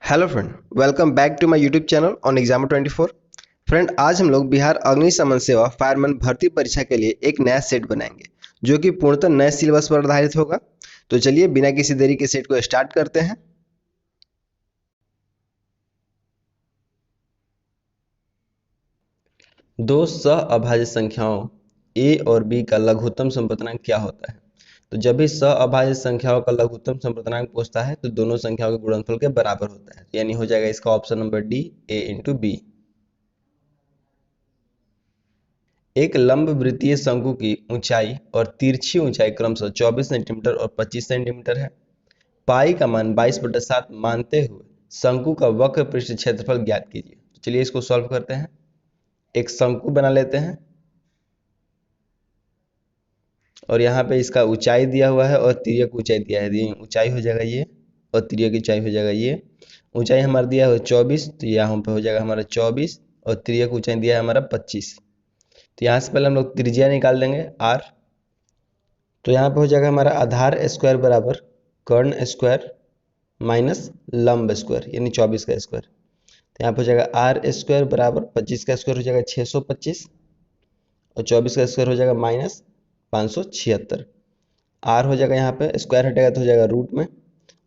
Hello friend, welcome back to my YouTube channel on exam 24। Friend, आज हम लोग बिहार अग्निशमन सेवा फायरमैन भर्ती परीक्षा के लिए एक नया सेट बनाएंगे जो कि पूर्णतः नए सिलेबस पर आधारित होगा। तो चलिए बिना किसी देरी के सेट को स्टार्ट करते हैं। दो सह-अभाज्य संख्याओं a और b का लघुत्तम समप्रतनांक क्या होता है? तो जब भी सह-अभाज्य संख्याओं का लघुत्तम समप्रतनांक पूछता है तो दोनों संख्याओं के गुणनफल के बराबर होता है, यानी हो जाएगा इसका option number D, a into B. एक लंब वृत्तीय शंकु की ऊंचाई और तिरछी ऊंचाई क्रमशः 24 सेंटीमीटर और 25 सेंटीमीटर है। पाई का मान 22/7 मानते हुए शंकु का वक्र पृष्ठ क्षेत्रफल ज्ञात कीजिए। तो चलिए इसको सॉल्व करते हैं। एक शंकु बना लेते हैं और यहाँ पे इसका ऊंचाई दिया हुआ है और तिर्यक ऊंचाई दिया है। ये ऊंचाई हो जाएगा ये और तिर्यक ऊंचाई हो जाएगा ये। ऊंचाई हमारा दिया है 24, तो यहाँ पे हो जाएगा हमारा 24 और तिर्यक ऊंचाई दिया है हमारा 25। तो यहाँ से पहले हम लोग त्रिज्या निकाल देंगे r। तो यहाँ पे हो जाएगा हमारा आधार स्क्वायर बराबर कर्ण स्क्वायर माइनस लंब स्क्वायर यानी 24 का स्क्वायर। तो यहाँ पे हो जाएगा आर स्क्वायर बराबर 25 का स्क्वायर हो जाएगा 625 और 24 का स्क्वायर हो जाएगा माइनस 576। आर हो जाएगा यहाँ पे स्क्वायर हटेगा तो हो जाएगा रूट में,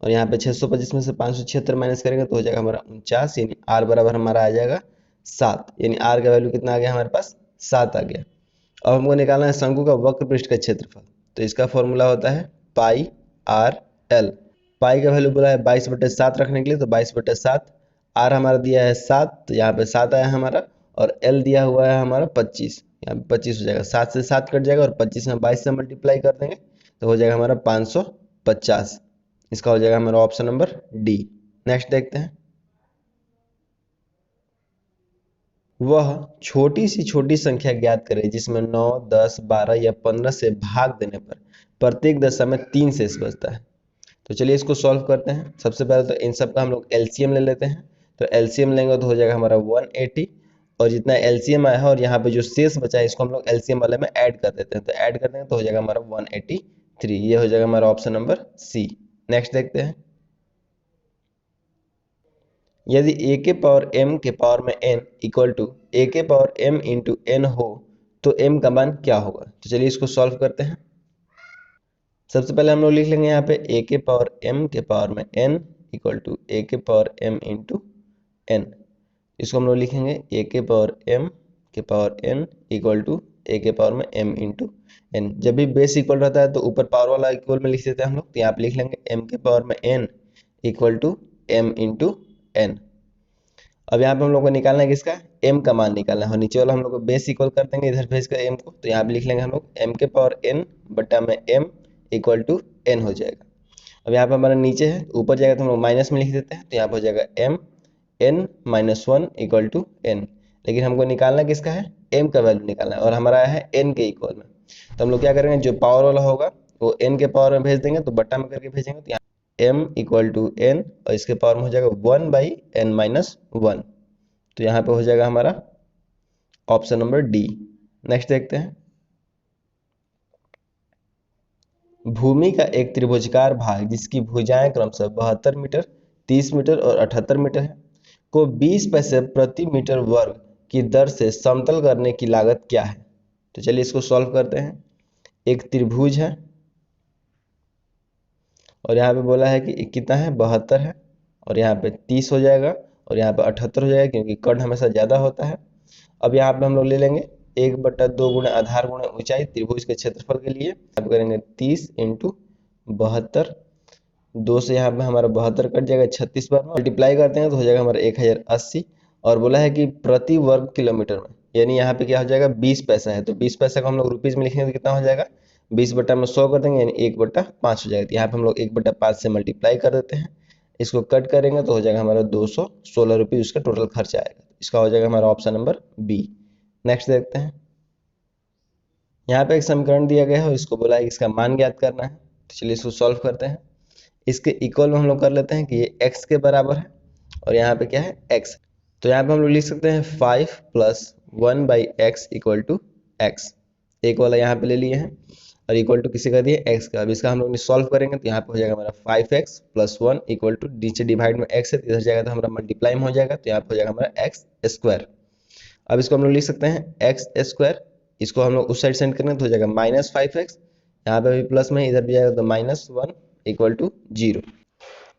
और यहाँ पे 625 में से 576 माइनस करेंगे तो हो जाएगा हमारा 49, यानी आर बराबर हमारा आ जाएगा 7। यानी आर का वैल्यू कितना आ गया हमारे पास? 7 आ गया। अब हमको निकालना है शंकु का वक्र पृष्ठ का क्षेत्रफल। तो इसका फॉर्मूला होता है पाई आर एल। पाई का वैल्यू बोला है 22/7 रखने के लिए, तो 22/7। आर हमारा दिया है 7, तो यहाँ पे 7 आया हमारा, और एल दिया हुआ है हमारा 25, यहाँ पे 25 हो जाएगा। 7 से 7 कट जाएगा और 25 में 22 से मल्टीप्लाई कर देंगे तो हो जाएगा हमारा 550। इसका हो जाएगा हमारा ऑप्शन नंबर डी। नेक्स्ट देखते हैं। वह छोटी सी छोटी संख्या ज्ञात करें जिसमें 9, 10, 12 या 15 से भाग देने पर प्रत्येक दशा में 3 शेष बचता है। तो चलिए इसको सॉल्व करते हैं। सबसे पहले तो इन सब का हम लोग एलसीएम ले लेते हैं। तो एलसीएम लेंगे तो हो जाएगा हमारा 180, और जितना एलसीएम आया है और यहाँ पे जो शेष बचा है इसको हम लोग एलसीएम वाले में ऐड कर देते हैं। तो ऐड कर देंगे तो हो जाएगा हमारा 183। ये हो जाएगा हमारा ऑप्शन नंबर सी। नेक्स्ट देखते हैं। यदि a के पावर m के पावर में n इक्वल टू a के पावर m इंटू n हो तो m का मान क्या होगा? तो चलिए इसको सॉल्व करते हैं। सबसे पहले हम लोग लिख लेंगे यहाँ पे a के पावर m के पावर में n इक्वल टू a के पावर m इंटू n। इसको हम लोग लिखेंगे a के पावर m के power n equal to a के पावर में m इंटू n। जब भी बेस इक्वल रहता है तो ऊपर पावर वाला इक्वल में लिख देते हैं हम लोग। तो यहाँ पे लिख लेंगे m के पावर में n equal to m into n। अब यहाँ पे हम लोग को निकालना है किसका? m का मान निकालना है, और नीचे वाला हम लोग को बेस इक्वल कर देंगे इधर भेज कर m को। तो यहाँ पे लिख लेंगे हम लोग m के पावर n बटा में m इक्वल टू n हो जाएगा। अब यहाँ पे हमारा नीचे है, ऊपर जाएगा तो हम लोग माइनस में लिख देते हैं। तो यहाँ पे हो जाएगा m n minus 1 equal to n। लेकिन हमको निकालना किसका है? m का वैल्यू निकालना है, और हमारा आया है n के इक्वल में। तो हम लोग क्या करेंगे, जो पावर वाला होगा वो n के पावर में भेज देंगे, तो बट्टा में करके भेजेंगे। तो यहाँ m इक्वल टू n और इसके पावर में हो जाएगा 1/n माइनस 1। तो यहाँ पे हो जाएगा हमारा ऑप्शन नंबर डी। नेक्स्ट देखते हैं। भूमि का एक त्रिभुजाकार भाग जिसकी भुजाएं क्रमशः 72 मीटर, 30 मीटर और 78 मीटर है को 20 पैसे प्रति मीटर वर्ग की दर से समतल करने की लागत क्या है? तो चलिए इसको सॉल्व करते हैं। एक त्रिभुज है और यहाँ पे बोला है कि कितना है? 72 है, और यहाँ पे 30 हो जाएगा, और यहाँ पे 78 हो जाएगा क्योंकि कर्ण हमेशा ज्यादा होता है। अब यहाँ पे हम लोग ले लेंगे 1/2 गुणे आधार गुणे ऊंचाई त्रिभुज के क्षेत्रफल के लिए। अब करेंगे 30 इंटू 72। 2 से यहाँ पे हमारा 72 कट जाएगा, 36 बार में मल्टीप्लाई करते हैं तो हो जाएगा हमारा 1080। और बोला है कि प्रति वर्ग किलोमीटर में, यानी यहाँ पे क्या हो जाएगा? 20 पैसा है, तो 20 पैसा को हम लोग रुपीज में लिखेंगे तो कितना हो जाएगा? 20 बटा में 100 कर देंगे, यानी 1/5 हो जाएगा। तो यहाँ पे हम लोग 1/5 से मल्टीप्लाई कर देते हैं। इसको कट करेंगे तो हो जाएगा हमारा 216 रुपये उसका टोटल खर्चा आएगा। इसका हो जाएगा हमारा ऑप्शन नंबर बी। नेक्स्ट देखते हैं। यहाँ पे एक समीकरण दिया गया है और इसको बोला है कि इसका मान ज्ञात करना है। तो चलिए इसको सॉल्व करते हैं। इसके इक्वल में हम लोग कर लेते हैं कि ये x के बराबर है और यहाँ पे क्या है? x। तो यहाँ पे हम लोग लिख सकते हैं 5 + 1/x इक्वल टू x। एक वाला यहाँ पे ले लिए हैं। और इक्वल टू किसे कर दिए, x का। अब इसका हम लोग ने सॉल्व करेंगे तो यहाँ पे हो जाएगा हमारा 5x + 1 इक्वल टू, नीचे डिवाइड में x है तो इधर जाएगा तो हमारा मल्टीप्लाई में हो जाएगा, तो यहाँ पे हो जाएगा हमारा x²। अब इसको हम लोग लिख सकते हैं x², इसको हम लोग उस साइड सेंड करेंगे तो हो जाएगा -5x, यहाँ पे भी प्लस में इधर भी जाएगा तो -1 इक्वल टू 0।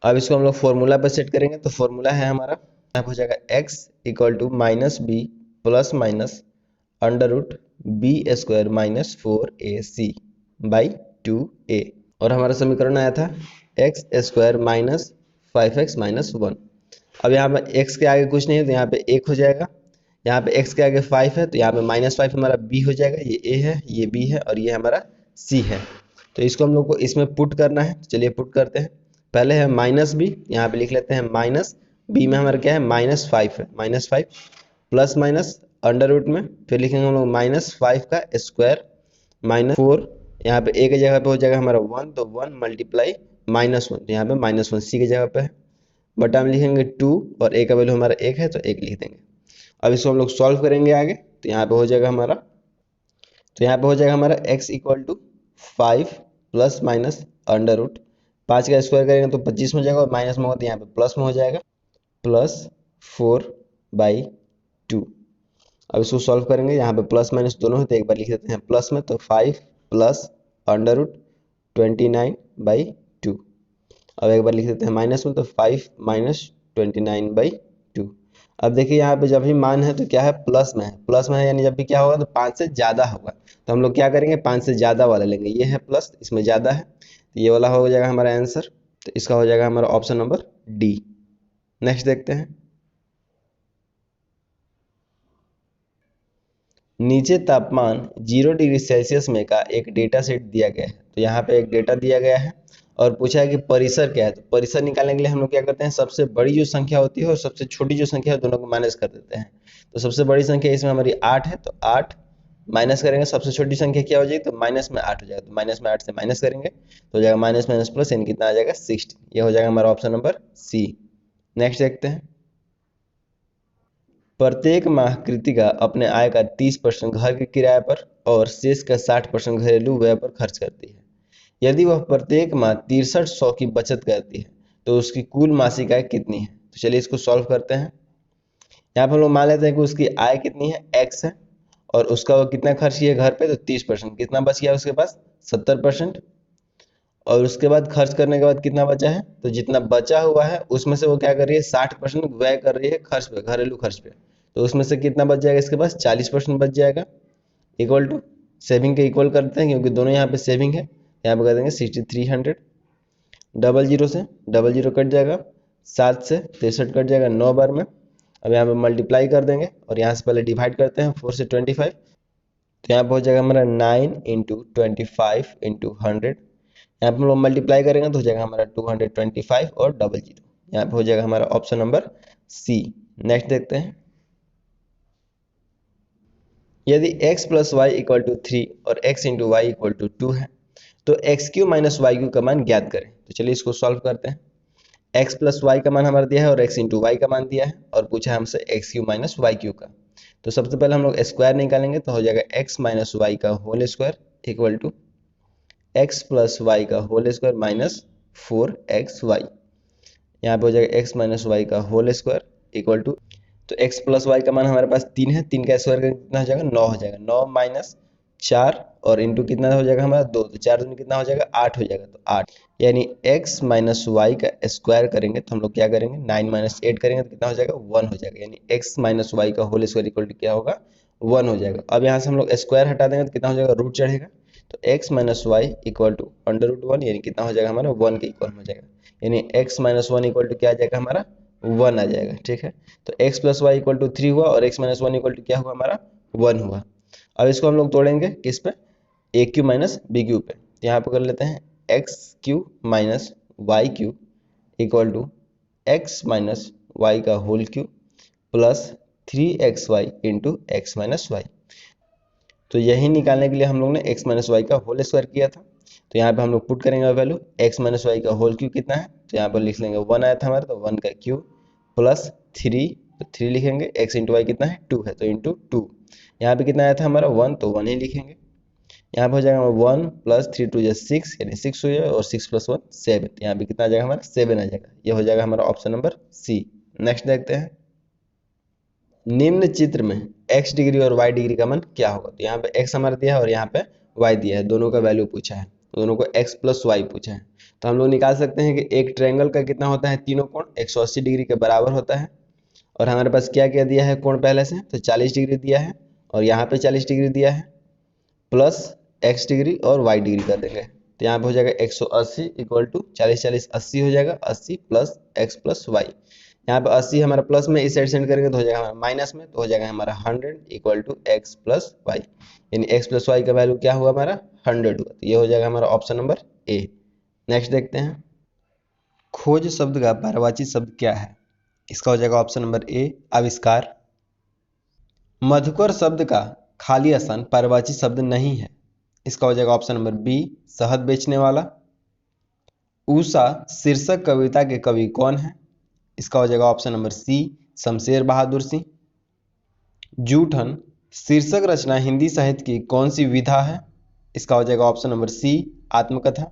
अब इसको हम लोग फॉर्मूला पर सेट करेंगे तो फॉर्मूला है हमारा, यहाँ पे हो जाएगा x equal to -b plus minus √b² - 4ac by 2a। और हमारा समीकरण आया था x² - 5x - 1। अब यहाँ पे x के आगे कुछ नहीं है तो यहाँ पे 1 हो जाएगा, यहाँ पे x के आगे 5 है तो यहाँ पे -5 हमारा b हो जाएगा, ये a है, ये b है और ये हमारा c है। तो इसको हम लोग को इसमें पुट करना है, चलिए पुट करते हैं। पहले है -b, यहाँ पे लिख लेते हैं माइनस, b में हमारा क्या है -5 है, -5 प्लस माइनस अंडर रूट में, फिर लिखेंगे हम लोग -5 का स्क्वायर -4, यहाँ पे a की जगह पे हो जाएगा हमारा 1 तो 1 मल्टीप्लाई -1, तो यहाँ पे -1 c की जगह पे है, बटा में लिखेंगे 2 और a का वैल्यू हमारा 1 है तो 1 लिख देंगे। अब इसको हम लोग सॉल्व करेंगे आगे तो यहाँ पे हो जाएगा हमारा, x equal to 5 plus minus under root 5 का स्क्वायर करेंगे तो 25 में हो जाएगा और माइनस में होगा तो यहाँ पे प्लस में हो जाएगा +4/2। अब इसको सॉल्व करेंगे, यहाँ पे प्लस माइनस दोनों है तो एक बार लिख देते हैं प्लस में, तो 5 प्लस अंडर रूट 29/2। अब एक बार लिख देते हैं माइनस में, तो 5 माइनस 29/2। अब देखिए यहाँ पे जब भी मान है तो क्या है, प्लस में है, प्लस में है यानी जब भी क्या होगा तो 5 से ज़्यादा होगा, तो हम लोग क्या करेंगे 5 से ज़्यादा वाला लेंगे, ये है प्लस, इसमें ज़्यादा है तो ये वाला हो जाएगा हमारा आंसर, तो इसका हो जाएगा हमारा ऑप्शन नंबर डी। नेक्स्ट देखते हैं, नीचे तापमान 0 डिग्री सेल्सियस में का एक डेटा सेट दिया गया है। तो यहाँ पे एक डेटा दिया गया है और पूछा है कि परिसर क्या है। तो परिसर निकालने के लिए हम लोग क्या करते हैं, सबसे बड़ी जो संख्या होती है और सबसे छोटी जो संख्या है दोनों को माइनस कर देते हैं। तो सबसे बड़ी संख्या इसमें हमारी 8 है तो 8 माइनस करेंगे, सबसे छोटी संख्या क्या हो जाएगी तो माइनस में 8 हो जाएगा, तो माइनस में 8 से माइनस करेंगे तो हो जाएगा माइनस माइनस प्लस, यानी कितना आ जाएगा 60। ये हो जाएगा हमारा ऑप्शन नंबर सी। नेक्स्ट देखते हैं, प्रत्येक माह कृतिका अपने आय का 30% घर के किराए पर और शेष का 60% घरेलू व्यय पर खर्च करती है। यदि वह प्रत्येक माह 6300 की बचत करती है तो उसकी कुल मासिक आय कितनी है। तो चलिए इसको सॉल्व करते हैं। यहाँ पर हम लोग मान लेते हैं कि उसकी आय कितनी है, x है, और उसका वो कितना खर्च किया घर पे तो 30%, कितना बच गया उसके पास 70%, और उसके बाद खर्च करने के बाद कितना बचा है, तो जितना बचा हुआ है उसमें से वो क्या कर रही है 60% व्यय कर रही है खर्च पे, घरेलू खर्च पे, तो उसमें से कितना बच जाएगा इसके पास 40% बच जाएगा, इक्वल टू सेविंग के इक्वल करते हैं क्योंकि दोनों यहाँ पे सेविंग है, यहाँ पे कर देंगे 6300, डबल जीरो से डबल जीरो कट जाएगा, 7 से 63 कट जाएगा 9 बार में। अब यहाँ पे मल्टीप्लाई कर देंगे और यहाँ से पहले डिवाइड करते हैं 4 से 25, तो यहाँ पे हो जाएगा हमारा 9 × 25 × 100, यहाँ पे हम लोग मल्टीप्लाई करेंगे तो हो जाएगा हमारा 225 और डबल जीरो, यहाँ पे हो जाएगा हमारा ऑप्शन नंबर सी। नेक्स्ट देखते हैं, यदि x + y = 3 और x × y = 2 है तो x³ - y³ का मान ज्ञात करें। तो चलिए इसको सॉल्व करते हैं। x + y का मान हमारा दिया है और x × y का मान दिया है और पूछा है हमसे x³ - y³ का। तो सबसे पहले हम लोग स्क्वायर निकालेंगे तो हो जाएगा x - y का whole square equal to x + y का होल स्क्वायर माइनस 4xy, यहाँ पे हो जाएगा x - y का होल स्क्वायर इक्वल टू, तो x + y का मान हमारे पास 3 है, 3 का स्क्वायर कितना हो जाएगा 9 हो जाएगा, 9 - 4 और इंटू कितना हो जाएगा हमारा 2, तो 4 दूनी कितना हो जाएगा 8 हो जाएगा, तो 8 यानी x - y का स्क्वायर करेंगे तो हम लोग क्या करेंगे 9 - 8 करेंगे तो कितना हो जाएगा 1 हो जाएगा, यानी x - y का होल स्क्वायर इक्वल टू क्या होगा 1 हो जाएगा। अब यहाँ से हम लोग स्क्वायर हटा देंगे तो कितना हो जाएगा रूट चढ़ेगा, तो x - y इक्वल टू √1 यानी कितना हो जाएगा हमारा 1 के इक्वल हो जाएगा, यानी x - 1 इक्वल टू क्या आ जाएगा हमारा 1 आ जाएगा। ठीक है, तो x + y = 3 हुआ और x - 1 इक्वल टू क्या हुआ हमारा 1 हुआ। अब इसको हम लोग तोड़ेंगे किस पे, a³ - b³ पे, यहाँ पे कर लेते हैं x³ - y³ equal to x - y का whole cube plus 3xy × x - y। तो यही निकालने के लिए हम लोग ने x - y का होल स्क्वायर किया था, तो यहाँ पे हम लोग पुट करेंगे वैल्यू x - y का होल क्यूब कितना है, तो यहाँ पर लिख लेंगे 1 आया था हमारा, तो 1 का क्यूब प्लस 3, तो 3 लिखेंगे, x × y कितना है 2 है तो इंटू 2, यहाँ पे कितना आया था हमारा 1 तो 1 ही लिखेंगे, यहाँ पे हो जाएगा 1 + 3 2 6 यानी 6 हो जाएगा और 6 + 1 7। यहाँ पे कितना आ जाएगा हमारा 7 आ जाएगा। ये हो जाएगा हमारा ऑप्शन नंबर सी। नेक्स्ट देखते हैं, निम्न चित्र में x डिग्री और y डिग्री का मान क्या होगा। तो यहाँ पे x हमारा दिया है और यहाँ पे y दिया है, दोनों का वैल्यू पूछा है, दोनों को x + y पूछा है। तो हम लोग निकाल सकते हैं कि एक ट्रायंगल का कितना होता है, तीनों कोण 180 डिग्री के बराबर होता है। और हमारे पास क्या क्या दिया है कोण पहले से, तो 40 डिग्री दिया है और यहाँ पे 40 डिग्री दिया है, प्लस x डिग्री और y डिग्री कर देंगे। तो यहाँ पे हो जाएगा 180 = 40 40 80 हो जाएगा, 80 + x + y। यहाँ पे 80 हमारा प्लस में इस साइड सेंड करेंगे तो हो जाएगा हमारा माइनस में, तो हो जाएगा हमारा 100 = x + y, यानी x + y का वैल्यू क्या हुआ हमारा 100 हुआ। तो ये हो जाएगा हमारा ऑप्शन नंबर ए। नेक्स्ट देखते हैं, खोज शब्द का पर्यायवाची शब्द क्या है। इसका हो जाएगा ऑप्शन नंबर ए आविष्कार। मधुकर शब्द का खाली स्थान पर्यायवाची शब्द नहीं है। इसका हो जाएगा ऑप्शन नंबर बी शहद बेचने वाला। उषा शीर्षक कविता के कवि कौन है। इसका हो जाएगा ऑप्शन नंबर सी शमशेर बहादुर सिंह। जूठन शीर्षक रचना हिंदी साहित्य की कौन सी विधा है। इसका हो जाएगा ऑप्शन नंबर सी आत्मकथा।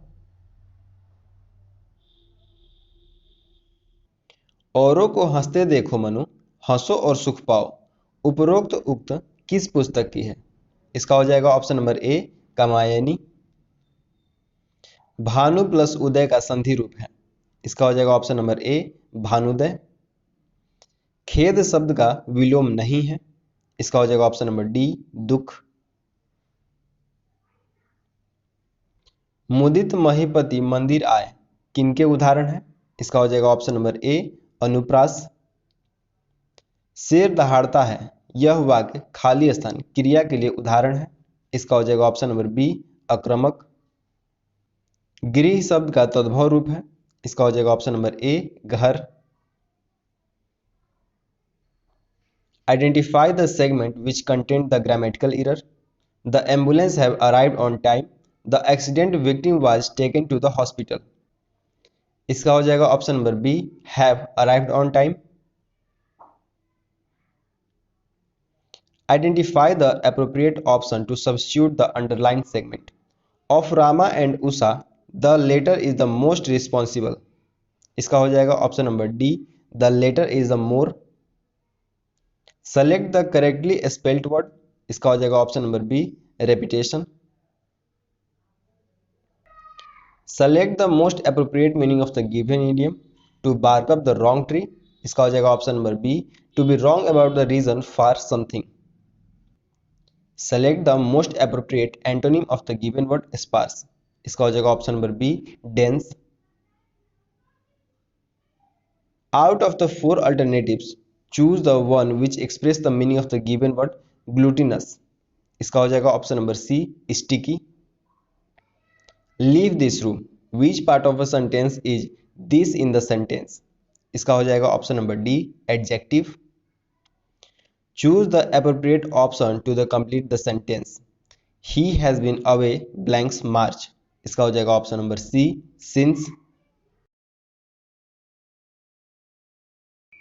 औरों को हंसते देखो मनु, हंसो और सुख पाओ, उपरोक्त उक्त किस पुस्तक की है। इसका हो जाएगा ऑप्शन नंबर ए कामायनी। भानु प्लस उदय का संधि रूप है। इसका हो जाएगा ऑप्शन नंबर ए भानुदय। खेद शब्द का विलोम नहीं है। इसका हो जाएगा ऑप्शन नंबर डी दुख। मुदित महीपति मंदिर आए किनके उदाहरण है। इसका हो जाएगा ऑप्शन नंबर ए अनुप्रास। शेर दहाड़ता है यह वाक्य खाली स्थान क्रिया के लिए उदाहरण है। इसका हो जाएगा ऑप्शन नंबर बी आक्रामक। गृह शब्द का तद्भव रूप है। इसका हो जाएगा ऑप्शन नंबर ए घर। Identify the segment which contained the grammatical error. The ambulance have arrived on time. The accident victim was taken to the hospital. इसका हो जाएगा option number B have arrived on time. Identify the appropriate option to substitute the underlined segment. Of Rama and Usha, the latter is the most responsible. इसका हो जाएगा option number D the latter is the more. Select the correctly spelled word. इसका हो जाएगा option number B repetition. Select the most appropriate meaning of the given idiom. To bark up the wrong tree. इसका हो जाएगा option number B to be wrong about the reason for something. Select the most appropriate antonym of the given word sparse. इसका हो जाएगा option number B dense. Out of the four alternatives, choose the one which express the meaning of the given word glutinous. इसका हो जाएगा option number C sticky. Leave this room. Which part of a sentence is this in the sentence? इसका हो जाएगा option number D adjective. Choose the appropriate option to the complete the sentence. He has been away blanks March. इसका हो जाएगा option number C since.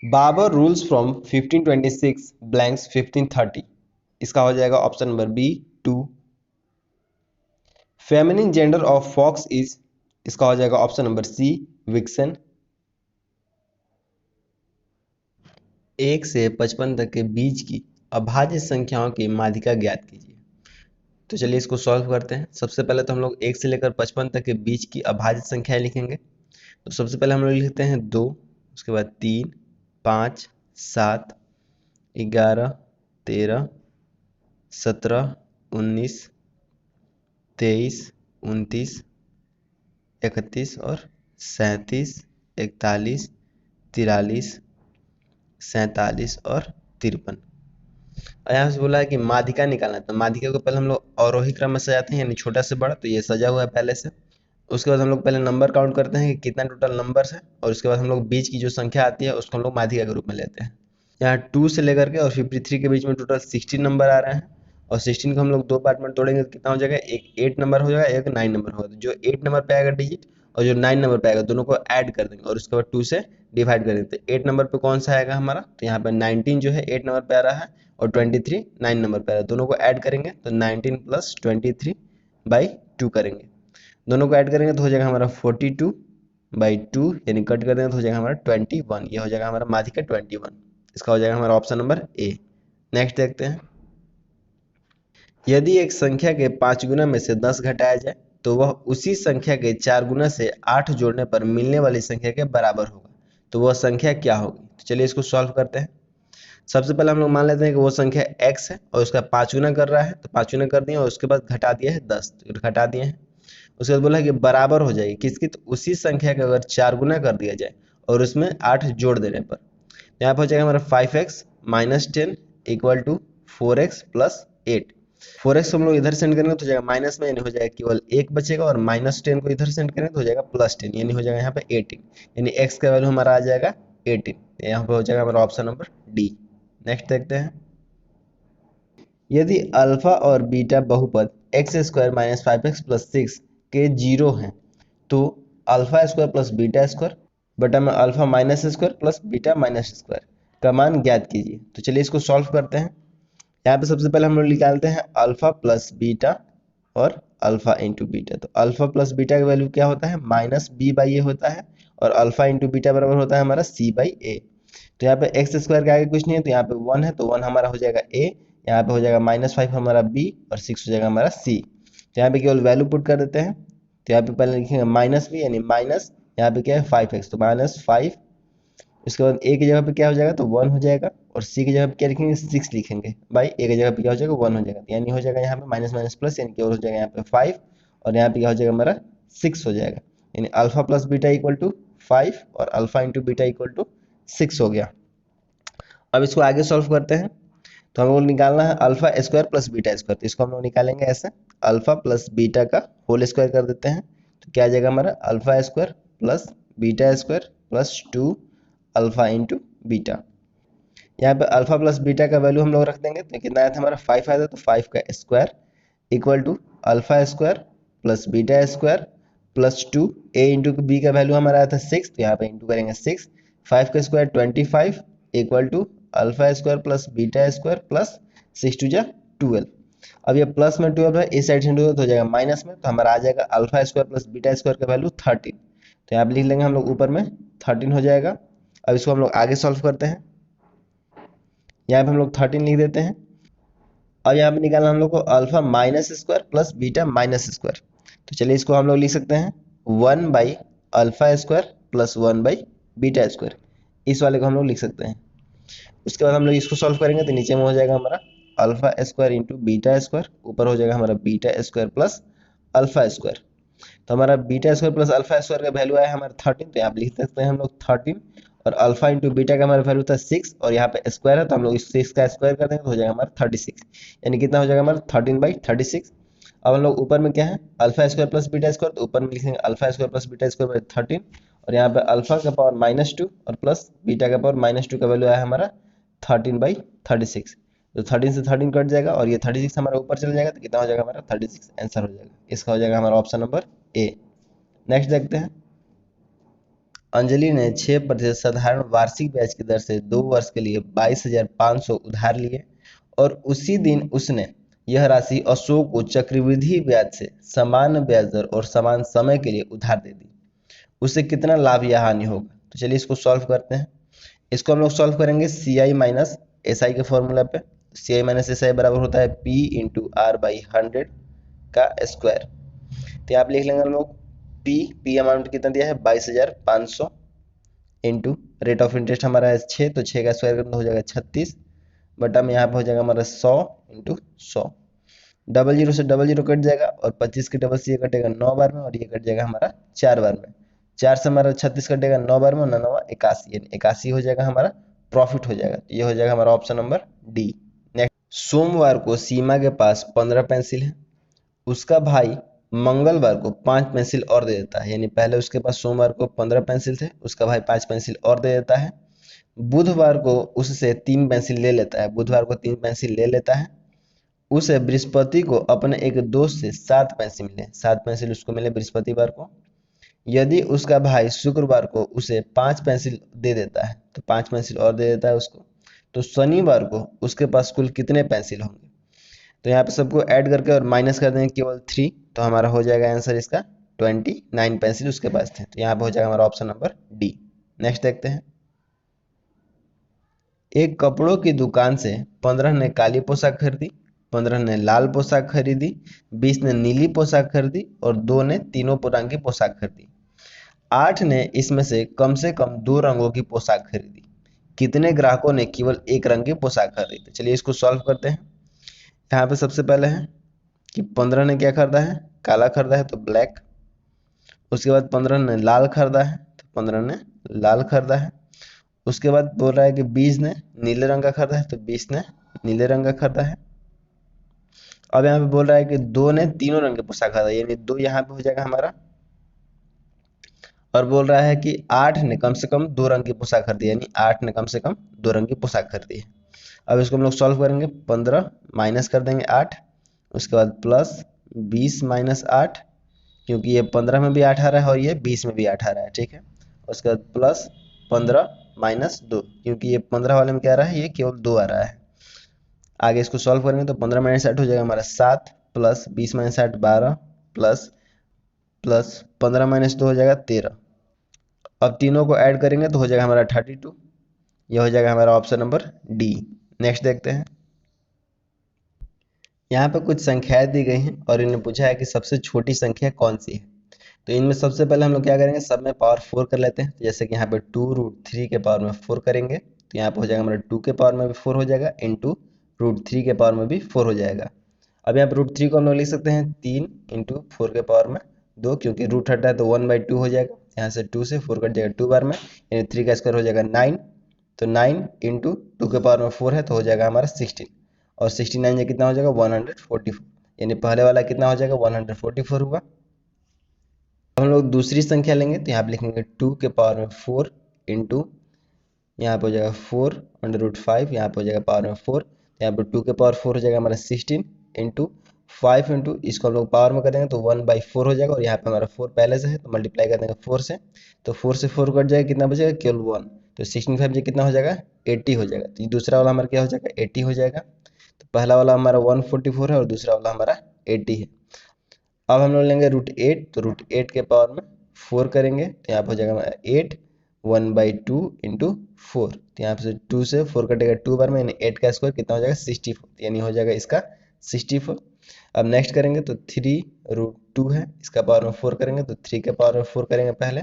Babar rules from 1526 blanks 1530. इसका हो जाएगा option number B 2. Feminine gender of fox is. इसका हो जाएगा option number सी vixen. 1 से 55 तक के बीच की अभाज्य संख्याओं की माध्यिका ज्ञात कीजिए। तो चलिए इसको सॉल्व करते हैं। सबसे पहले तो हम लोग 1 से लेकर 55 तक के बीच की अभाज्य संख्याएं लिखेंगे। तो सबसे पहले हम लोग लिखते हैं 2, उसके बाद 3, 5, 7, 11, 13, 17, 19, 23, 29, 31 और 37, 41, 43, 47 और 53। और यहाँ से बोला है कि माध्यिका निकालना है। तो माध्यिका को पहले हम लोग अवरोही क्रम में सजाते हैं, यानी छोटा से बड़ा। तो ये सजा हुआ है पहले से। उसके बाद हम लोग पहले नंबर काउंट करते हैं कि कितना टोटल नंबर्स है, और उसके बाद हम लोग बीच की जो संख्या आती है उसको हम लोग माध्यिका के रूप में लेते हैं। यहाँ 2 से लेकर के और 53 के बीच में टोटल 16 नंबर आ रहे हैं। और 16 को हम लोग 2 पार्ट में तोड़ेंगे तो कितना हो जाएगा, एक 8 नंबर हो जाएगा, एक 9 नंबर होगा। तो जो 8 नंबर पे आएगा डिजिट और जो 9 नंबर पे आएगा दोनों को ऐड कर देंगे और उसके बाद 2 से डिवाइड कर देंगे। तो 8 नंबर पे कौन सा आएगा हमारा, तो यहाँ पे 19 जो है 8 नंबर पे आ रहा है और 23 9 नंबर पे आ रहा है। दोनों को ऐड करेंगे तो 19 + 23 बाई 2 करेंगे, दोनों को ऐड करेंगे तो हो जाएगा हमारा 42/2, यानी कट कर देंगे तो हो जाएगा हमारा 21। ये हो जाएगा हमारा माध्य का 21, इसका हो जाएगा हमारा ऑप्शन नंबर ए। नेक्स्ट देखते हैं, यदि एक संख्या के 5 गुना में से 10 घटाया जाए तो वह उसी संख्या के 4 गुना से 8 जोड़ने पर मिलने वाली संख्या के बराबर होगा, तो वह संख्या क्या होगी। तो चलिए इसको सॉल्व करते हैं। सबसे पहले हम लोग मान लेते हैं कि वो संख्या x है और उसका 5 गुना कर रहा है, तो 5 गुना कर दिए और उसके बाद घटा दिया है 10, तो घटा दिए हैं। उसके बाद बोला है कि बराबर हो जाएगी किसकी, तो उसी संख्या का अगर 4 गुना कर दिया जाए और उसमें 8 जोड़ देने पर, यहाँ पर हो जाएगा हमारा 5x - 10 = 4x + 8। 4x हम लोग इधर सेंड करेंगे तो हो जाएगा माइनस में, यानी हो जाएगा केवल 1 बचेगा, और -10 को इधर सेंड करेंगे तो हो जाएगा +10, यानी हो जाएगा यहाँ पे 18, यानी x का वैल्यू हमारा आ जाएगा 18। यहाँ पे हो जाएगा हमारा ऑप्शन नंबर डी। नेक्स्ट देखते हैं, यदि अल्फा और बीटा बहुपद x² - 5x + 6 के 0 हैं तो alpha square plus beta square बटा में alpha minus square plus beta minus square का मान ज्ञात कीजिए। तो चलिए इसको सॉल्व करते हैं। यहाँ पे सबसे पहले हम लोग निकालते हैं अल्फा प्लस बीटा और अल्फा इंटू बीटा। तो अल्फा प्लस बीटा का वैल्यू क्या होता है, -b/a होता है, और अल्फा इंटू बीटा बराबर होता है हमारा c/a। तो यहाँ पे एक्स स्क्वायर के आगे कुछ नहीं है, तो यहाँ पे 1 है, तो 1 हमारा हो जाएगा a, यहाँ पे हो जाएगा -5 हमारा b, और 6 हो जाएगा हमारा c। तो यहाँ पे केवल वैल्यू पुट कर देते हैं। तो यहाँ पे पहले लिखेंगे -b, यानी माइनस, यहाँ पे क्या है 5x, तो -5, उसके बाद a की जगह पे क्या हो जाएगा, तो 1 हो जाएगा, और c की जगह पे क्या लिखेंगे 6 लिखेंगे, भाई a की जगह पे क्या हो जाएगा 1 हो जाएगा, यानी हो जाएगा यहाँ पे माइनस माइनस प्लस, यानी केवल हो जाएगा यहाँ पे 5, और यहाँ पे क्या हो जाएगा हमारा 6 हो जाएगा, यानी अल्फा प्लस बीटा = 5 और अल्फा इंटू बीटा = 6 हो गया। अब इसको आगे सॉल्व करते हैं। तो हम लोग निकालना है alpha square plus beta square, तो इसको हम लोग निकालेंगे ऐसे, अल्फा प्लस बीटा का होल स्क्वायर कर देते हैं, तो क्या आ जाएगा हमारा alpha square plus beta square plus 2 alpha into beta. यहाँ पे अल्फा प्लस बीटा का वैल्यू हम लोग रख देंगे, तो कितना आया था हमारा 5 आया था, तो 5 का square equal to alpha square plus beta square plus 2 a into B का वैल्यू हमारा आया था 6, तो यहाँ पे इंटू करेंगे 6, 5 का square 25 equal to alpha square plus beta square plus 6 2 जा 12। अब ये प्लस में 12 है, इस साइड से 12 तो हो जाएगा माइनस में, तो हमारा आ जाएगा alpha square plus beta square का वैल्यू 13। तो यहाँ पे लिख लेंगे हम लोग ऊपर में 13 हो जाएगा। अब इसको हम लोग आगे सॉल्व करते हैं। यहाँ पे हम लोग 13 लिख देते हैं। अब यहाँ पे निकालना हम लोग को alpha minus square plus beta minus square. तो चलिए इसको हम लोग लिख सकते हैं 1/अल्फा स्क्वायर प्लस 1/बीटा स्क्वायर, इस वाले को हम लोग लिख सकते हैं। उसके बाद हम लोग इसको सॉल्व करेंगे तो नीचे में हो जाएगा हमारा alpha square into beta square, ऊपर हो जाएगा हमारा beta square plus alpha square. तो हमारा beta square plus alpha square का वैल्यू आया हमारा 13, तो यहाँ पे लिख सकते हैं हम लोग 13, और अल्फा इंटू बीटा का हमारा वैल्यू था 6, और यहाँ पे स्क्वायर है तो हम लोग इस 6 का स्क्वायर कर देंगे तो हो जाएगा हमारा 36, यानी कितना हो जाएगा हमारा 13/36। अब हम लोग ऊपर में क्या है alpha square plus beta square, तो ऊपर में लिखेंगे alpha square plus beta square by 13, और यहाँ पे अल्फा का पावर -2 और प्लस बीटा का पावर -2 का वैल्यू आया हमारा 13/36। तो 13 से 13 कट जाएगा और ये 36 हमारा ऊपर चल जाएगा, तो कितना हो जाएगा हमारा 36 आंसर हो जाएगा। इसका हो जाएगा हमारा ऑप्शन नंबर ए। नेक्स्ट देखते हैं, अंजलि ने 6% साधारण वार्षिक ब्याज की दर से 2 वर्ष के लिए 22,500 उधार लिए, और उसी दिन उसने यह राशि अशोक को चक्रवृद्धि ब्याज से समान ब्याज दर और समान समय के लिए उधार दे दी। उसे कितना लाभ या हानि होगा। तो चलिए इसको सॉल्व करते हैं। इसको हम लोग सॉल्व करेंगे CI माइनस SI के फॉर्मूला पे। CI माइनस SI बराबर होता है P इंटू R/100 का स्क्वायर। तो यहाँ पे लिख लेंगे हम लोग P अमाउंट कितना दिया है 22,500 इंटू रेट ऑफ इंटरेस्ट हमारा है 6, तो 6 का स्क्वायर करना हो जाएगा 36, बटा में यहाँ पे हो जाएगा हमारा 100 इंटू 100, 00 से 00 कट जाएगा, और 25 के डबल से ये कटेगा 9 बार में, और ये कट जाएगा हमारा 4 बार में, 4 से हमारा 36 कटेगा 9 बार में, 9 81, यानी 81 हो जाएगा हमारा प्रॉफिट हो जाएगा। ये हो जाएगा हमारा ऑप्शन नंबर डी। नेक्स्ट, सोमवार को सीमा के पास 15 पेंसिल है, उसका भाई मंगलवार को 5 पेंसिल और दे देता है, यानी पहले उसके पास सोमवार को 15 पेंसिल थे, उसका भाई 5 पेंसिल और दे देता है। बुधवार को उससे 3 पेंसिल ले लेता है, बुधवार को 3 पेंसिल ले लेता है। उसे बृहस्पति को अपने एक दोस्त से 7 पेंसिल मिले, 7 पेंसिल उसको मिले बृहस्पतिवार को। यदि उसका भाई शुक्रवार को उसे 5 पेंसिल दे देता है, तो 5 पेंसिल और दे देता है उसको, तो शनिवार को उसके पास कुल कितने पेंसिल होंगे। तो यहाँ पे सबको ऐड करके और माइनस कर देंगे केवल 3, तो हमारा हो जाएगा आंसर इसका 29 पेंसिल उसके पास थे। तो यहाँ पे हो जाएगा हमारा ऑप्शन नंबर डी। नेक्स्ट देखते हैं। एक कपड़ों की दुकान से 15 ने काली पोशाक खरीदी, 15 ने लाल पोशाक खरीदी, 20 ने नीली पोशाक खरीदी और 2 ने तीनों रंग की पोशाक खरीदी। 8 ने इसमें से कम 2 रंगों की पोशाक खरीदी। कितने ग्राहकों ने केवल एक रंग की पोशाक खरीदी? तो चलिए इसको सॉल्व करते हैं। यहाँ पे सबसे पहले है कि 15 ने क्या खरीदा है, काला खरीदा है तो ब्लैक। उसके बाद 15 ने लाल खरीदा है तो 15 ने लाल खरीदा है। उसके बाद बोल रहा है कि 20 ने नीले रंग का खरीदा है तो 20 ने नीले रंग का खरीदा है। अब यहाँ पे बोल रहा है कि 2 ने तीनों रंग के पोशाक खरीदा, यानी 2 यहाँ पे हो जाएगा हमारा। और बोल रहा है कि 8 ने कम से कम 2 रंग की पोशाक खरीदी, यानी 8 ने कम से कम 2 रंग की पोशाक खरीदी है। अब इसको हम लोग सॉल्व करेंगे। 15 माइनस कर देंगे 8, उसके बाद प्लस 20 माइनस 8, क्योंकि ये 15 में भी 8 आ रहा है और ये 20 में भी 8 आ रहा है, ठीक है। उसके बाद प्लस 15 माइनस 2, क्योंकि ये 15 वाले में क्या आ रहा है, ये केवल 2 आ रहा है। आगे इसको सॉल्व करेंगे तो 15 माइनस 8 हो जाएगा हमारा 7, प्लस 20 माइनस 8 12, प्लस 15 माइनस 2 हो जाएगा 13। अब तीनों को ऐड करेंगे तो हो जाएगा हमारा 32। यह हो जाएगा हमारा ऑप्शन नंबर डी। नेक्स्ट देखते हैं। यहाँ पे कुछ संख्याएं दी गई हैं और इन्हें पूछा है कि सबसे छोटी संख्या कौन सी है। तो इनमें सबसे पहले हम लोग क्या करेंगे, सब में पावर 4 कर लेते हैं। तो जैसे कि यहाँ पे 2√3 के पावर में 4 करेंगे तो यहाँ पे हो जाएगा हमारा 2 के पावर में भी 4 हो जाएगा, इंटू √3 के पावर में भी 4 हो जाएगा। अब यहाँ पे √3 को हम लोग लिख सकते हैं 3 इंटू 4 के पावर में 2, क्योंकि रूट हटा है तो 1/2 हो जाएगा। यहाँ से 2 से 4 कट जाएगा 2 बार में, यानी 3 का स्क्वायर हो जाएगा 9। तो 9 इंटू 2 के पावर में 4 है तो हो जाएगा हमारा 16, और 69 ये कितना हो जाएगा 144, यानी पहले वाला कितना हो जाएगा 144 हुआ। अब हम लोग दूसरी संख्या लेंगे तो यहाँ पे लिखेंगे 2 के पावर में 4 इंटू, यहाँ पे हो जाएगा 4/5, यहाँ पे हो जाएगा पावर में 4, यहाँ पे 2 के पावर 4 हो जाएगा हमारा 16 इंटू 5 इंटू इसको हम लोग पावर में कर देंगे तो 1/4 हो जाएगा, और यहाँ पे हमारा 4 पहले से है तो मल्टीप्लाई कर देंगे 4 से, तो 4 से 4 कट जाएगा, कितना बचेगा केवल 1, तो 16 5 कितना हो जाएगा 80 हो जाएगा। तो ये दूसरा वाला हमारा क्या हो जाएगा 80 हो जाएगा। तो पहला वाला हमारा 144 है और दूसरा वाला हमारा 80 है। अब हम लोग लेंगे √8, तो √8 के पावर में 4 करेंगे तो यहाँ पे हो जाएगा 8 1/2 इंटू 4, तो यहाँ से 2 से 4 कटेगा 2 बार में, यानी 8 का स्क्वायर कितना हो जाएगा 64, यानी हो जाएगा इसका 64। अब नेक्स्ट करेंगे तो 3√2 है, इसका पावर में 4 करेंगे तो 3 के पावर में 4 करेंगे पहले,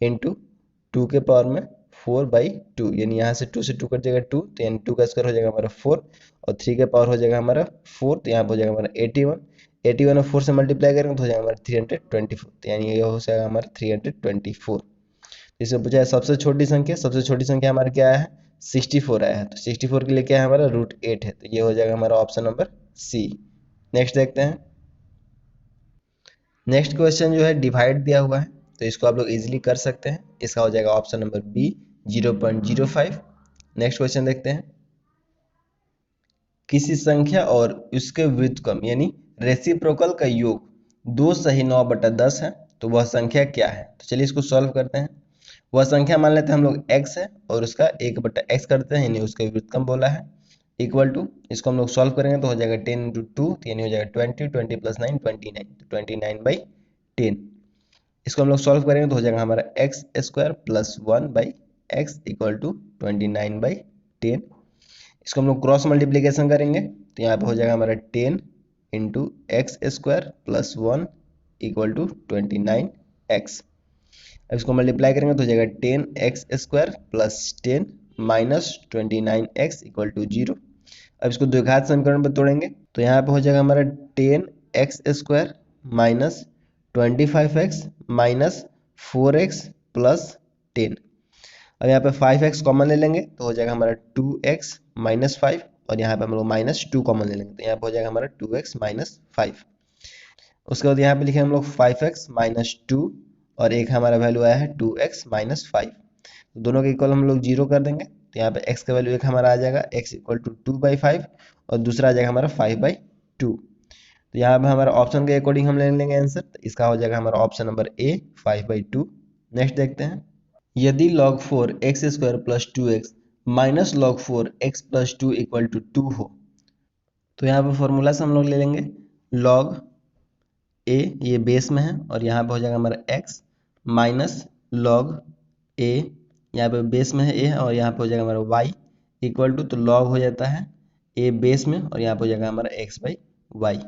इंटू 2 के पावर में 4/2, यानी यहाँ से 2 से 2 कट जाएगा 2, तो यानी 2 का स्क्वायर हो जाएगा हमारा 4, और 3 के पावर हो जाएगा हमारा 4, तो यहाँ पर हो जाएगा हमारा 81। 81 और 4 से मल्टीप्लाई करेंगे तो हो जाएगा हमारा 324, तो यानी ये हो जाएगा हमारा 324। इसमें पूछा है सबसे छोटी संख्या, सबसे छोटी संख्या हमारा क्या है 64 आया है, तो 64 के लिए क्या है हमारा √8 है, तो ये हो जाएगा हमारा ऑप्शन नंबर सी। नेक्स्ट देखते हैं। नेक्स्ट क्वेश्चन जो है डिवाइड दिया हुआ है, तो इसको आप लोग इजीली कर सकते हैं। इसका हो जाएगा option number B 0.05। Next question देखते हैं। किसी संख्या और उसके व्युत्क्रम यानी रेसिप्रोकल का योग 2 सही 9/10 है, तो वह संख्या क्या है? तो चलिए इसको सॉल्व करते हैं। वह संख्या मान लेते हैं हम लोग x है और उसका 1/x करते हैं, यानी उसका व्युत्क्रम बोला है, इक्वल टू इसको हम लोग सॉल्व करेंगे तो हो जाएगा 10 इंटू 2, यानी हो जाएगा 20, 20 प्लस 9 29, तो 29/10। इसको हम लोग सॉल्व करेंगे तो हो जाएगा हमारा x² plus 1/x equal to 29/10। इसको हम लोग क्रॉस मल्टीप्लीकेशन करेंगे तो यहाँ पे हो जाएगा हमारा 10 into x² plus 1 equal to 29x। अब इसको मल्टीप्लाई करेंगे तो हो जाएगा 10x² plus 10 minus 29x equal to 0। अब इसको द्विघात समीकरण पर तोड़ेंगे तो यहाँ पे हो जाएगा हमारा 10x² minus 25x minus 4x plus 10। अब यहाँ पे 5x कॉमन ले लेंगे तो हो जाएगा हमारा 2x माइनस 5, और यहाँ पे हम लोग माइनस 2 कॉमन ले लेंगे तो यहाँ पे हो जाएगा हमारा 2x माइनस 5। उसके बाद यहाँ पे लिखे हम लोग 5x माइनस 2, और एक हमारा वैल्यू आया है 2x माइनस 5, तो दोनों के इक्वल हम लोग 0 कर देंगे तो यहाँ पे x का वैल्यू एक हमारा आ जाएगा x इक्वल टू 2/5, और दूसरा आ जाएगा हमारा 5/2। तो यहाँ पे हमारा ऑप्शन के अकॉर्डिंग हम ले लेंगे आंसर, तो इसका हो जाएगा हमारा ऑप्शन नंबर ए 5/2। नेक्स्ट देखते हैं। यदि log 4 x² plus 2x minus log 4 x plus 2 equal to 2 हो, तो यहाँ पे फॉर्मूला से हम लोग ले लेंगे log a, ये बेस में है, और यहाँ पे हो जाएगा हमारा x माइनस log a, यहाँ पे बेस में है a और यहाँ पे हो जाएगा हमारा y इक्वल टू, तो log हो जाता है a बेस में और यहाँ पे हो जाएगा हमारा x बाई वाई।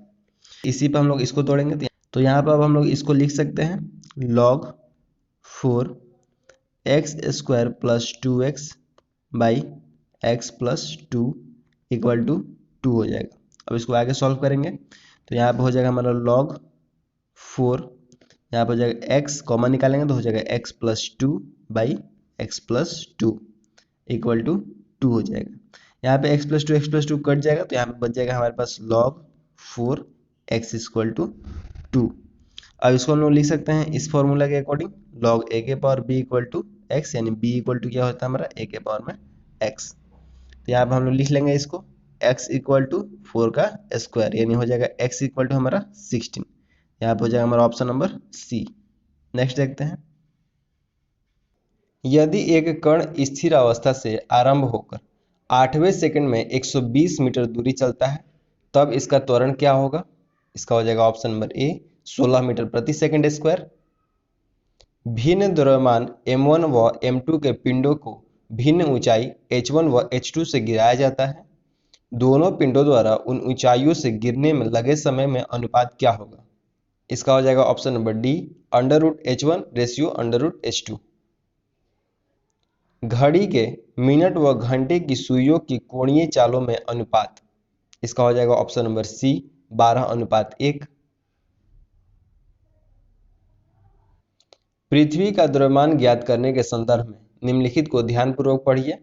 इसी पे हम लोग इसको तोड़ेंगे, तो यहाँ पे अब हम लोग इसको लिख सकते हैं log 4 x square plus 2x by x plus 2 equal to 2 हो जाएगा। अब इसको आगे सॉल्व करेंगे तो यहाँ पे हो जाएगा हमारा log 4, यहाँ पे हो जाएगा x कॉमन निकालेंगे तो हो जाएगा x plus 2 by x plus 2 equal to 2 हो जाएगा। यहाँ पे x प्लस टू कट जाएगा तो यहाँ पे बच जाएगा हमारे पास log 4 x इक्वल टू 2। अब इसको हम लोग लिख सकते हैं इस फॉर्मूला के अकॉर्डिंग log a के power b equal to x, यानी b इक्वल टू क्या होता है हमारा a के पावर में x। तो यहाँ पे हम लोग लिख लेंगे इसको x इक्वल टू 4 का स्क्वायर, यानी हो जाएगा x इक्वल टू हमारा 16। यहाँ पे हो जाएगा हमारा ऑप्शन नंबर सी। नेक्स्ट देखते हैं, यदि एक कण स्थिर अवस्था से आरंभ होकर 8वें सेकंड में 120 मीटर दूरी चलता है तब इसका त्वरण क्या होगा? इसका हो जाएगा ऑप्शन नंबर ए 16 मीटर प्रति सेकंड स्क्वायर। भिन्न द्रव्यमान m1 व m2 के पिंडों को भिन्न ऊंचाई h1 व h2 से गिराया जाता है। दोनों पिंडों द्वारा उन ऊंचाइयों से गिरने में लगे समय में अनुपात क्या होगा? इसका हो जाएगा option number D √h1 ratio √h2। घड़ी के मिनट व घंटे की सुइयों की कोणीय चालों में अनुपात, इसका हो जाएगा ऑप्शन नंबर सी 12:1। पृथ्वी का द्रव्यमान ज्ञात करने के संदर्भ में निम्नलिखित को ध्यानपूर्वक पढ़िए।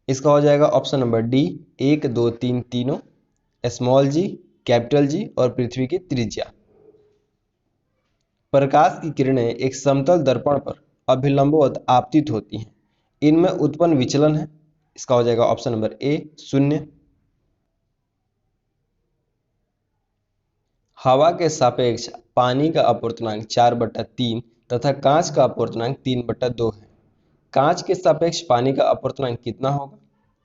इसका हो जाएगा ऑप्शन नंबर डी 1 2 3 तीनों, स्मॉल जी, कैपिटल जी और पृथ्वी की त्रिज्या। प्रकाश की किरणें एक समतल दर्पण पर अभिलंबवत आपतित होती हैं, इनमें उत्पन्न विचलन है। इसका हो जाएगा ऑप्शन नंबर ए 0। हवा के सापेक्ष पानी का अपवर्तनांक 4/3 तथा कांच का अपवर्तनांक 3/2 है। कांच के सापेक्ष पानी का अपवर्तनांक कितना होगा?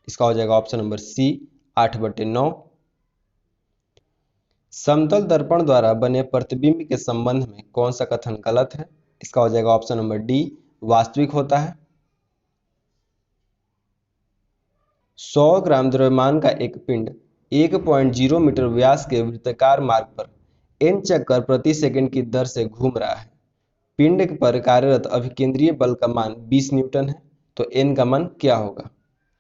इसका हो जाएगा ऑप्शन नंबर सी 8/9। समतल दर्पण द्वारा बने प्रतिबिंब के संबंध में कौन सा कथन गलत है? इसका हो जाएगा ऑप्शन नंबर डी वास्तविक होता है। 100 ग्राम द्रव्यमान का एक पिंड 1.0 मीटर व्यास के वृत्ताकार मार्ग पर n चक्कर प्रति सेकंड की दर से घूम रहा है। पिंड पर कार्यरत अभिकेंद्रीय बल का मान 20 न्यूटन है, तो n का मान क्या होगा?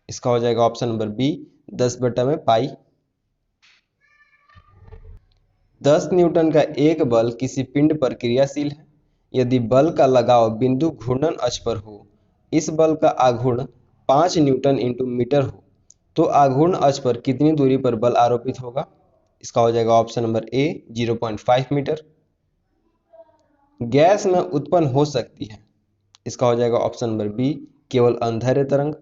इसका हो जाएगा ऑप्शन नंबर बी 10/पाई। 10 न्यूटन का एक बल किसी पिंड पर क्रियाशील है। यदि बल का लगाव बिंदु घूर्णन अक्ष पर हो, इस बल का आघूर्ण 5 न्यूटन इंटू मीटर हो, तो आघूर्ण अक्ष पर कितनी दूरी पर बल आरोपित होगा? इसका हो जाएगा option number A 0.5 metre. Gas में उत्पन्न हो सकती है। इसका हो जाएगा ऑप्शन नंबर बी केवल अंधेरे तरंग।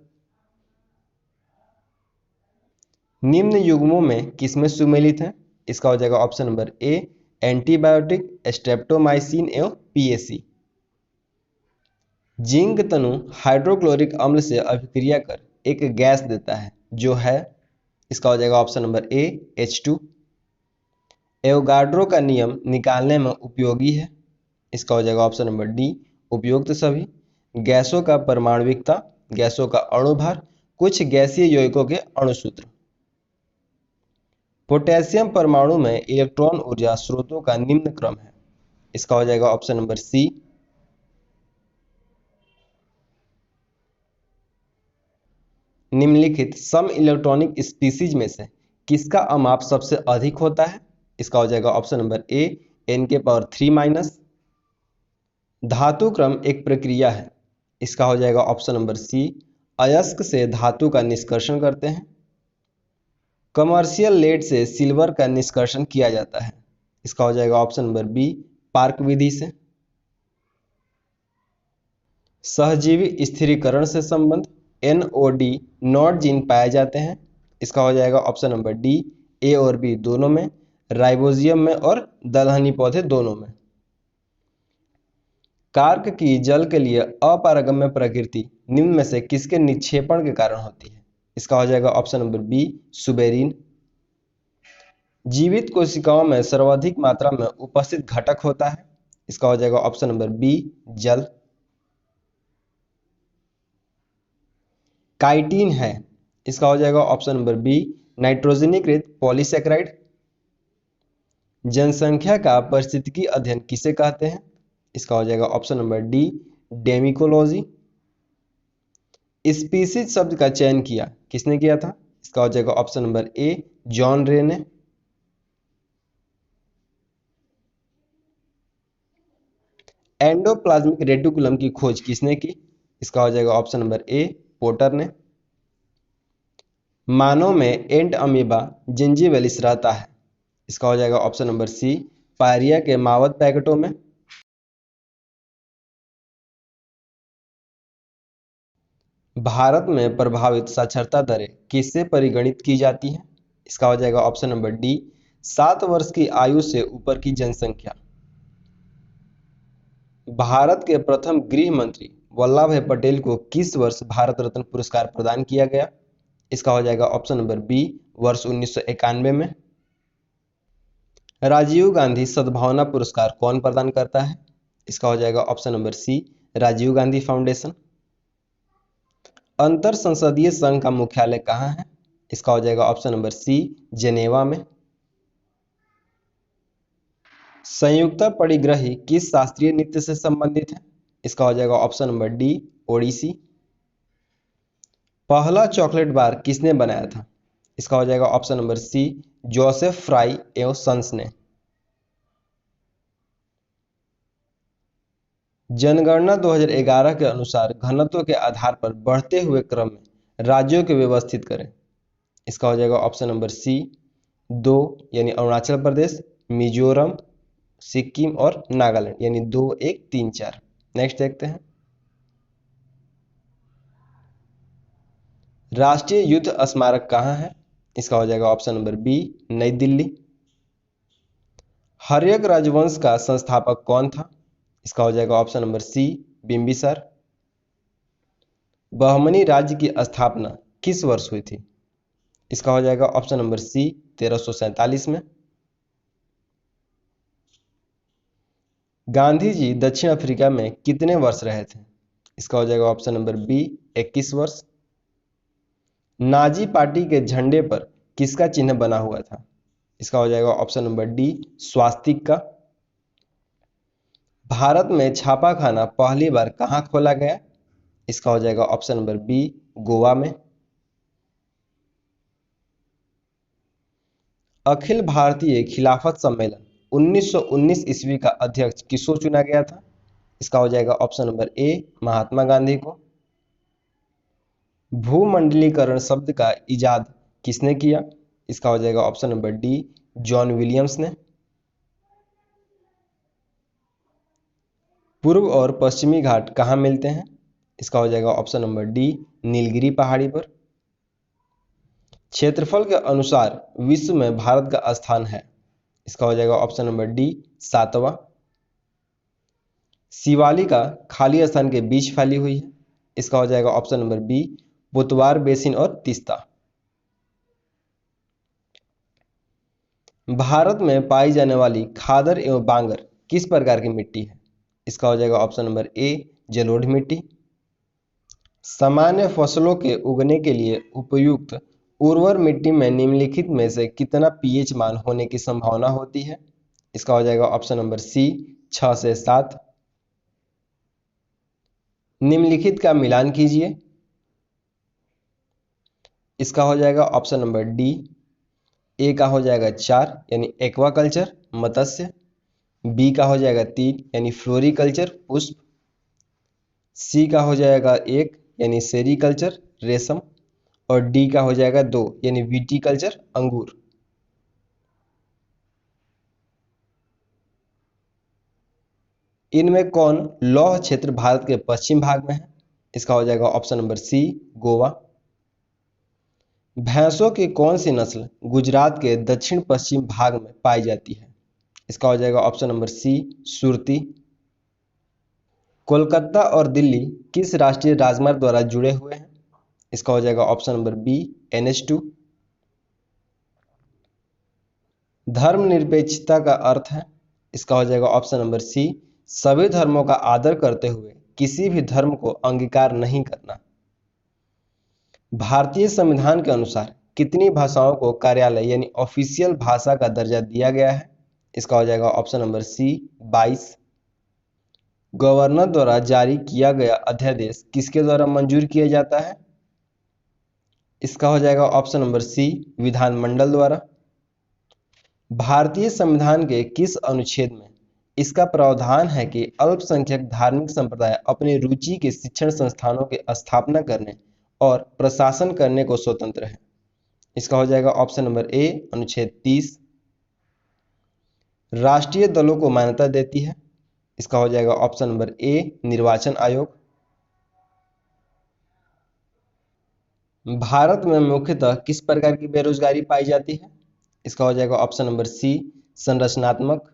निम्न युग्मों में किसमें सुमेलित है? इसका हो जाएगा ऑप्शन नंबर ए एंटीबायोटिक, स्ट्रेप्टोमाइसिन एवं पीएसी। जिंक तनु हाइड्रोक्लोरिक अम्ल से अभिक्रिया कर एक गैस देता है जो है, इसका हो जाएगा ऑप्शन नंबर ए H2। एवोगाड्रो का नियम निकालने में उपयोगी है। इसका हो जाएगा ऑप्शन नंबर डी उपयुक्त सभी। गैसों का परमाणुविकता, गैसों का अणुभार, कुछ गैसीय यौगिकों के अणुसूत्र। पोटेशियम परमाणु में इलेक्ट्रॉन ऊर्जा स्रोतों का निम्न क्रम है। इसका हो जाएगा ऑप्शन नंबर सी। निम्नलिखित सम इलेक्ट्रॉनिक स्पीसीज में से किसका अमाप सबसे अधिक होता है? इसका हो जाएगा ऑप्शन नंबर ए n⁻3-। धातु क्रम एक प्रक्रिया है। इसका हो जाएगा ऑप्शन नंबर सी अयस्क से धातु का निष्कर्षण करते हैं। कमर्शियल लेड से सिल्वर का निष्कर्षण किया जाता है। इसका हो जाएगा ऑप्शन नंबर बी पार्क विधि से। सहजीवी स्थिरीकरण से संबंध NOD नॉट जीन पाए जाते हैं। इसका हो जाएगा ऑप्शन नंबर डी ए और बी दोनों में, राइबोजियम में और दलहनी पौधे दोनों में। कार्क की जल के लिए अपारगम्य प्रकृति निम्न में से किसके निक्षेपण के कारण होती है? इसका हो जाएगा ऑप्शन नंबर बी सुबेरिन। जीवित कोशिकाओं में सर्वाधिक मात्रा में उपस्थित घटक होता है? इसका हो जाएगा ऑप्शन नंबर बी जल। काइटिन है, इसका हो जाएगा ऑप्शन नंबर बी नाइट्रोजनीकृत पॉलीसेकेराइड। जनसंख्या का पारिस्थितिकी अध्ययन किसे कहते हैं? इसका हो जाएगा ऑप्शन नंबर डी डेमिकोलॉजी। स्पीसीज शब्द का चयन किया किसने किया था? इसका हो जाएगा ऑप्शन नंबर ए जॉन रे ने। एंडोप्लाज्मिक रेटिकुलम की खोज किसने की? इसका हो जाएगा ऑप्शन नंबर ए पोर्टर ने। मानव में एंट अमीबा जिंजीवेलिस रहता है? इसका हो जाएगा ऑप्शन नंबर सी पायरिया के मावत पैकेटों में। भारत में प्रभावित साक्षरता दरें किससे परिगणित की जाती हैं? इसका हो जाएगा ऑप्शन नंबर डी 7 वर्ष की आयु से ऊपर की जनसंख्या। भारत के प्रथम गृह मंत्री वल्लभ भाई पटेल को किस वर्ष भारत रत्न पुरस्कार प्रदान किया गया? इसका हो जाएगा ऑप्शन नंबर बी वर्ष 1991 में। राजीव गांधी सद्भावना पुरस्कार कौन प्रदान करता है? इसका हो जाएगा option number C Rajiv Gandhi foundation. अंतर संसदीय संघ का मुख्यालय कहाँ है? इसका हो जाएगा ऑप्शन नंबर सी जेनेवा में। संयुक्त परिग्रही किस शास्त्रीय नृत्य से संबंधित है? इसका हो जाएगा ऑप्शन नंबर डी ओडिसी। पहला चॉकलेट बार किसने बनाया था? इसका हो जाएगा option number C Joseph Fry एवं सन्स ने। जनगणना 2011 के अनुसार घनत्व के आधार पर बढ़ते हुए क्रम में राज्यों को व्यवस्थित करें। इसका हो जाएगा ऑप्शन नंबर सी 2 यानी अरुणाचल प्रदेश, मिजोरम, सिक्किम और नागालैंड यानी 2 1 3 4। नेक्स्ट देखते हैं। राष्ट्रीय युद्ध स्मारक कहाँ है? इसका हो जाएगा ऑप्शन नंबर बी नई दिल्ली। हर्यक राजवंश का संस्थापक कौन था? इसका हो जाएगा option number C Bimbisara. Bahmani राज्य की स्थापना किस वर्ष हुई थी? इसका हो जाएगा ऑप्शन नंबर सी 1347 में। गांधी जी दक्षिण अफ्रीका में कितने वर्ष रहे थे? इसका हो जाएगा ऑप्शन नंबर बी 21 वर्ष। नाजी पार्टी के झंडे पर किसका चिन्ह बना हुआ था? इसका हो जाएगा ऑप्शन नंबर डी स्वास्तिक का। भारत में छापाखाना पहली बार कहां खोला गया? इसका हो जाएगा ऑप्शन नंबर बी गोवा में। अखिल भारतीय खिलाफत सम्मेलन 1919 ईस्वी का अध्यक्ष किसको चुना गया था? इसका हो जाएगा ऑप्शन नंबर ए महात्मा गांधी को। भूमंडलीकरण शब्द का इजाद किसने किया? इसका हो जाएगा option number D John Williams ने। पूर्व और पश्चिमी घाट कहाँ मिलते हैं? इसका हो जाएगा ऑप्शन नंबर डी नीलगिरी पहाड़ी पर। क्षेत्रफल के अनुसार विश्व में भारत का स्थान है? इसका हो जाएगा ऑप्शन नंबर डी 7वां। शिवालिका खाली स्थान के बीच फैली हुई है? इसका हो जाएगा ऑप्शन नंबर बी पुतवार बेसिन और तीस्ता। भारत में पाई जाने वाली खादर एवं बांगर किस प्रकार की मिट्टी है? इसका हो जाएगा ऑप्शन नंबर ए जलोढ़ मिट्टी। सामान्य फसलों के उगने के लिए उपयुक्त उर्वर मिट्टी में निम्नलिखित में से कितना पीएच मान होने की संभावना होती है? इसका हो जाएगा ऑप्शन नंबर सी 6 से 7। निम्नलिखित का मिलान कीजिए। इसका हो जाएगा ऑप्शन नंबर डी ए का हो जाएगा 4 यानी एक्वाकल्चर मत्स्य, बी का हो जाएगा 3 यानी फ्लोरिकल्चर पुष्प, सी का हो जाएगा 1 यानी सेरिकल्चर रेशम और डी का हो जाएगा 2 यानी विटीकल्चर अंगूर। इनमें कौन लौह क्षेत्र भारत के पश्चिम भाग में है? इसका हो जाएगा ऑप्शन नंबर सी गोवा। भैंसों की कौन सी नस्ल गुजरात के दक्षिण पश्चिम भाग में पाई जाती है? इसका हो जाएगा option number C Surti. Kolkata और दिल्ली किस राष्ट्रीय राजमार्ग द्वारा जुड़े हुए हैं? इसका हो जाएगा ऑप्शन नंबर बी NH2। धर्मनिरपेक्षता का अर्थ है, इसका हो जाएगा ऑप्शन नंबर सी, सभी धर्मों का आदर करते हुए किसी भी धर्म को अंगीकार नहीं करना। भारतीय संविधान के अनुसार कितनी भाषाओं को कार्यालय यानी ऑफिशियल भाषा का दर्जा दिया गया है? इसका हो जाएगा ऑप्शन नंबर सी 22। गवर्नर द्वारा जारी किया गया अध्यादेश किसके द्वारा मंजूर किया जाता है? इसका हो जाएगा ऑप्शन नंबर सी विधानमंडल द्वारा। भारतीय संविधान के किस अनुच्छेद में इसका प्रावधान है कि अल्पसंख्यक धार्मिक संप्रदाय अपनी रुचि के शिक्षण संस्थानों की स्थापना करने और प्रशासन करने को स्वतंत्र है? इसका हो जाएगा ऑप्शन नंबर ए अनुच्छेद 30। राष्ट्रीय दलों को मान्यता देती है? इसका हो जाएगा ऑप्शन नंबर ए निर्वाचन आयोग। भारत में मुख्यतः किस प्रकार की बेरोजगारी पाई जाती है? इसका हो जाएगा ऑप्शन नंबर सी संरचनात्मक।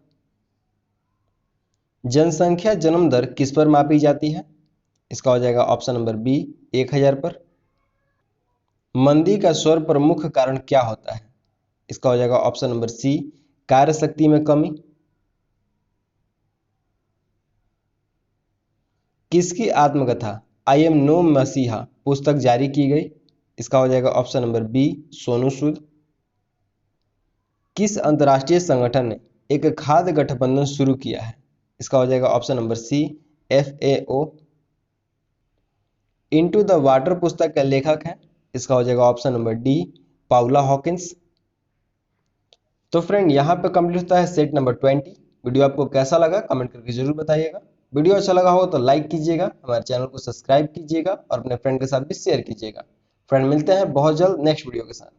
जनसंख्या जन्म दर किस पर मापी जाती है? इसका हो जाएगा ऑप्शन नंबर बी 1000 पर। मंदी का सर्व प्रमुख कारण क्या होता है? इसका हो जाएगा ऑप्शन नंबर सी कार्य शक्ति में कमी। किसकी आत्मकथा आई एम नो मसीहा पुस्तक जारी की गई? इसका हो जाएगा option number B Sonu Sood. किस अंतर्राष्ट्रीय संगठन ने एक खाद्य गठबंधन शुरू किया है? इसका हो जाएगा option number C FAO। Into the water पुस्तक का लेखक है? इसका हो जाएगा option number D Paula Hawkins. तो फ्रेंड यहाँ पे कंप्लीट होता है सेट नंबर 20। वीडियो आपको कैसा लगा कमेंट करके जरूर बताइएगा। वीडियो अच्छा लगा हो तो लाइक कीजिएगा, हमारे चैनल को सब्सक्राइब कीजिएगा और अपने फ्रेंड के साथ भी शेयर कीजिएगा। फ्रेंड मिलते हैं बहुत जल्द नेक्स्ट वीडियो के साथ।